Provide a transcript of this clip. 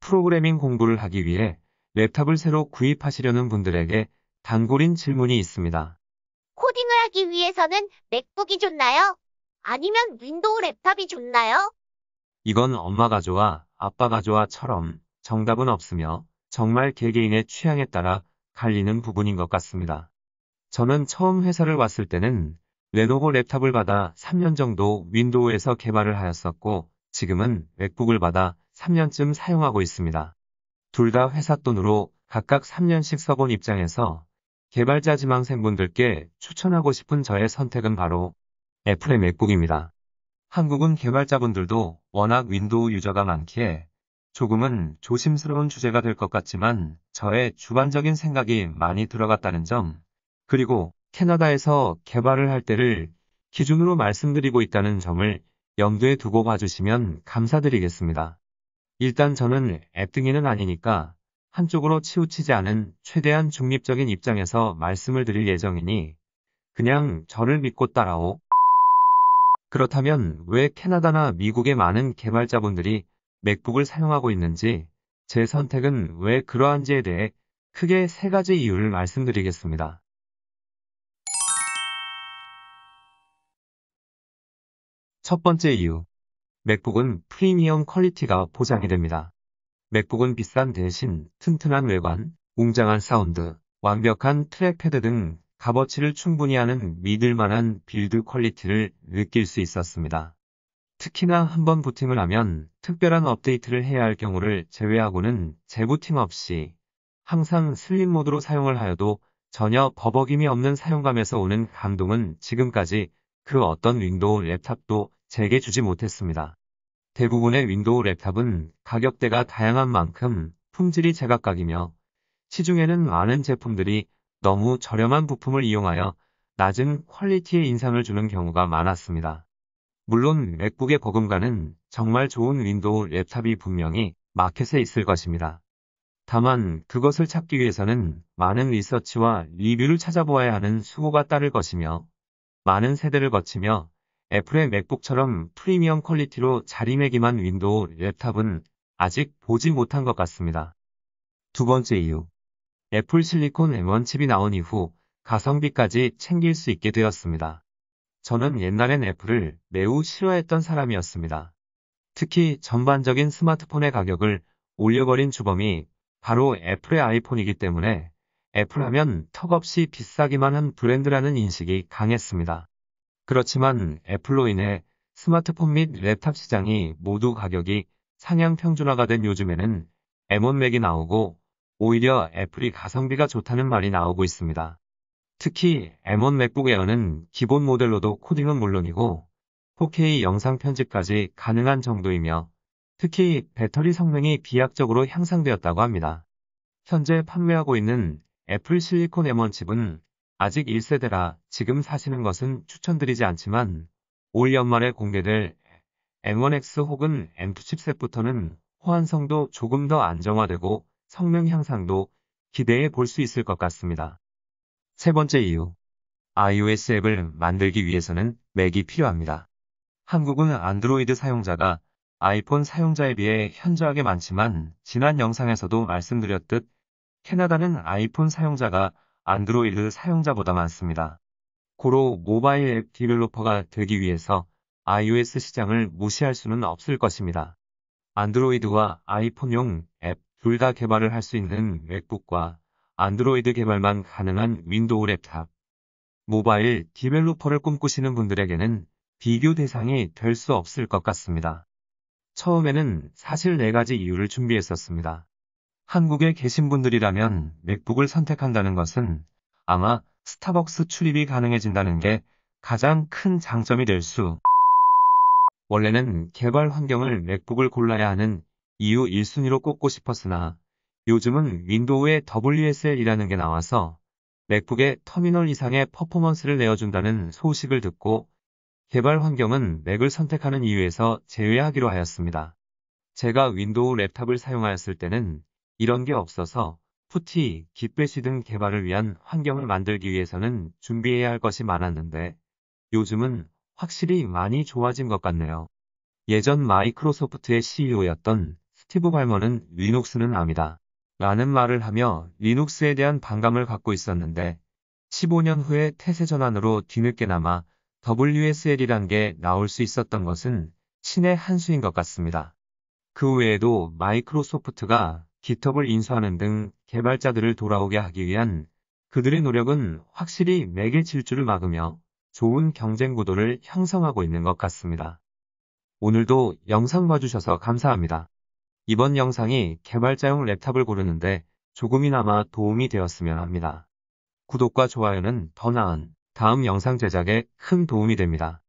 프로그래밍 공부를 하기 위해 랩탑을 새로 구입하시려는 분들에게 단골인 질문이 있습니다. 코딩을 하기 위해서는 맥북이 좋나요? 아니면 윈도우 랩탑이 좋나요? 이건 엄마가 좋아, 아빠가 좋아처럼 정답은 없으며 정말 개개인의 취향에 따라 갈리는 부분인 것 같습니다. 저는 처음 회사를 왔을 때는 레노버 랩탑을 받아 3년 정도 윈도우에서 개발을 하였었고 지금은 맥북을 받아 3년쯤 사용하고 있습니다. 둘 다 회사 돈으로 각각 3년씩 써본 입장에서 개발자 지망생분들께 추천하고 싶은 저의 선택은 바로 애플의 맥북입니다. 한국은 개발자분들도 워낙 윈도우 유저가 많기에 조금은 조심스러운 주제가 될 것 같지만 저의 주관적인 생각이 많이 들어갔다는 점, 그리고 캐나다에서 개발을 할 때를 기준으로 말씀드리고 있다는 점을 염두에 두고 봐주시면 감사드리겠습니다. 일단 저는 앱등이는 아니니까 한쪽으로 치우치지 않은 최대한 중립적인 입장에서 말씀을 드릴 예정이니 그냥 저를 믿고 따라오. 그렇다면 왜 캐나다나 미국의 많은 개발자분들이 맥북을 사용하고 있는지, 제 선택은 왜 그러한지에 대해 크게 세 가지 이유를 말씀드리겠습니다. 첫 번째 이유. 맥북은 프리미엄 퀄리티가 보장이 됩니다. 맥북은 비싼 대신 튼튼한 외관, 웅장한 사운드, 완벽한 트랙패드 등 값어치를 충분히 하는 믿을만한 빌드 퀄리티를 느낄 수 있었습니다. 특히나 한번 부팅을 하면 특별한 업데이트를 해야 할 경우를 제외하고는 재부팅 없이 항상 슬림 모드로 사용을 하여도 전혀 버벅임이 없는 사용감에서 오는 감동은 지금까지 그 어떤 윈도우 랩탑도 제게 주지 못했습니다. 대부분의 윈도우 랩탑은 가격대가 다양한 만큼 품질이 제각각이며 시중에는 많은 제품들이 너무 저렴한 부품을 이용하여 낮은 퀄리티의 인상을 주는 경우가 많았습니다. 물론 맥북의 버금가는 정말 좋은 윈도우 랩탑이 분명히 마켓에 있을 것입니다. 다만 그것을 찾기 위해서는 많은 리서치와 리뷰를 찾아보아야 하는 수고가 따를 것이며 많은 세대를 거치며 애플의 맥북처럼 프리미엄 퀄리티로 자리매김한 윈도우 랩탑은 아직 보지 못한 것 같습니다. 두 번째 이유. 애플 실리콘 M1 칩이 나온 이후 가성비까지 챙길 수 있게 되었습니다. 저는 옛날엔 애플을 매우 싫어했던 사람이었습니다. 특히 전반적인 스마트폰의 가격을 올려버린 주범이 바로 애플의 아이폰이기 때문에 애플하면 턱없이 비싸기만 한 브랜드라는 인식이 강했습니다. 그렇지만 애플로 인해 스마트폰 및 랩탑 시장이 모두 가격이 상향 평준화가 된 요즘에는 M1 맥이 나오고 오히려 애플이 가성비가 좋다는 말이 나오고 있습니다. 특히 M1 맥북 에어는 기본 모델로도 코딩은 물론이고 4K 영상 편집까지 가능한 정도이며 특히 배터리 성능이 비약적으로 향상되었다고 합니다. 현재 판매하고 있는 애플 실리콘 M1 칩은 아직 1세대라 지금 사시는 것은 추천드리지 않지만 올 연말에 공개될 M1X 혹은 M2 칩셋부터는 호환성도 조금 더 안정화되고 성능 향상도 기대해 볼 수 있을 것 같습니다. 세 번째 이유. iOS 앱을 만들기 위해서는 맥이 필요합니다. 한국은 안드로이드 사용자가 아이폰 사용자에 비해 현저하게 많지만 지난 영상에서도 말씀드렸듯 캐나다는 아이폰 사용자가 안드로이드 사용자보다 많습니다. 고로 모바일 앱 디벨로퍼가 되기 위해서 iOS 시장을 무시할 수는 없을 것입니다. 안드로이드와 아이폰용 앱 둘 다 개발을 할 수 있는 맥북과 안드로이드 개발만 가능한 윈도우 랩탑, 모바일 디벨로퍼를 꿈꾸시는 분들에게는 비교 대상이 될 수 없을 것 같습니다. 처음에는 사실 4가지 이유를 준비했었습니다. 한국에 계신 분들이라면 맥북을 선택한다는 것은 아마 스타벅스 출입이 가능해진다는 게 가장 큰 장점이 될 수. 원래는 개발 환경을 맥북을 골라야 하는 이유 1순위로 꼽고 싶었으나 요즘은 윈도우의 WSL이라는 게 나와서 맥북의 터미널 이상의 퍼포먼스를 내어준다는 소식을 듣고 개발 환경은 맥을 선택하는 이유에서 제외하기로 하였습니다. 제가 윈도우 랩탑을 사용하였을 때는 이런 게 없어서 푸티, 깃배시 등 개발을 위한 환경을 만들기 위해서는 준비해야 할 것이 많았는데 요즘은 확실히 많이 좋아진 것 같네요. 예전 마이크로소프트의 CEO였던 스티브 발머는 리눅스는 암이다. 라는 말을 하며 리눅스에 대한 반감을 갖고 있었는데 15년 후에 태세 전환으로 뒤늦게나마 WSL이란 게 나올 수 있었던 것은 신의 한 수인 것 같습니다. 그 외에도 마이크로소프트가 깃허브를 인수하는 등 개발자들을 돌아오게 하기 위한 그들의 노력은 확실히 매길 질주를 막으며 좋은 경쟁 구도를 형성하고 있는 것 같습니다. 오늘도 영상 봐주셔서 감사합니다. 이번 영상이 개발자용 랩탑을 고르는데 조금이나마 도움이 되었으면 합니다. 구독과 좋아요는 더 나은 다음 영상 제작에 큰 도움이 됩니다.